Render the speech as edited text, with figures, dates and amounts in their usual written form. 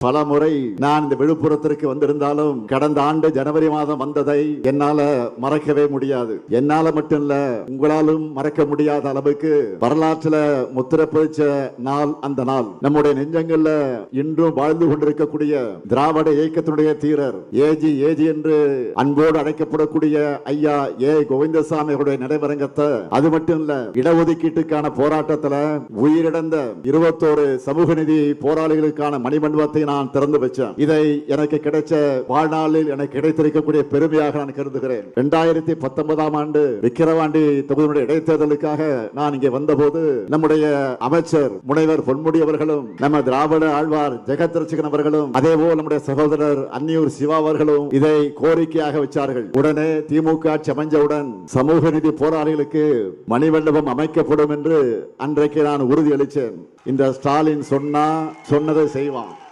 பல முறை நான் இந்த விழுப்புரத்திற்கு வந்திருந்தாலும் கடந்த ஆண்டு ஜனவரி மாதம் வந்ததை என்னால மறக்கவே முடியாது. என்னால மட்டும் இல்ல, உங்களாலும் மறக்க முடியாத அளவுக்கு வரலாற்றுல முத்திரை பதிச்ச நாள் அந்த நாள். நம்முடைய நெஞ்சங்கள்ல இன்றும் வாழ்ந்து கொண்டிருக்கக்கூடிய திராவிட இயக்கத்தினுடைய தீரர் ஏஜி என்று அன்போடு அழைக்கப்படக்கூடிய ஐயா ஏ கோவிந்தசாமி அவருடைய நினைவரங்கத்தை, அது மட்டும் இல்ல, இடஒதுக்கீட்டுக்கான போராட்டத்துல உயிரிழந்த 21 சமூக நீதி போராளிகளுக்கான மணிமண்டபத்தை நான் திறந்து வச்சேன். இதை எனக்கு கிடைச்ச வாழ்நாளில் எனக்கு கிடைத்திருக்கக்கூடிய பெருமையாக நான் கருதுகிறேன். 2019ஆம் ஆண்டு விக்கிரவாண்டி தொகுதியுடைய இடைத்தேர்தலுக்காக நான் இங்கே வந்தபோது நம்முடைய அமைச்சர் முனைவர் பொன்முடி அவர்களும், நம்ம திராவிட ஆழ்வார் ஜெகத் ரட்சகன் அவர்களும், அதேபோல் நம்முடைய சகோதரர் அன்னியூர் சிவா அவர்களும் இதை கோரிக்கையாக வச்சார்கள். உடனே திமுக ஆட்சி அமைஞ்சவுடன் சமூக நீதி போராளிகளுக்கு மணிமண்டபம் அமைக்கப்படும் என்று அன்றைக்கு நான் உறுதியளித்தேன். இந்த ஸ்டாலின் சொன்னதை செய்வான்.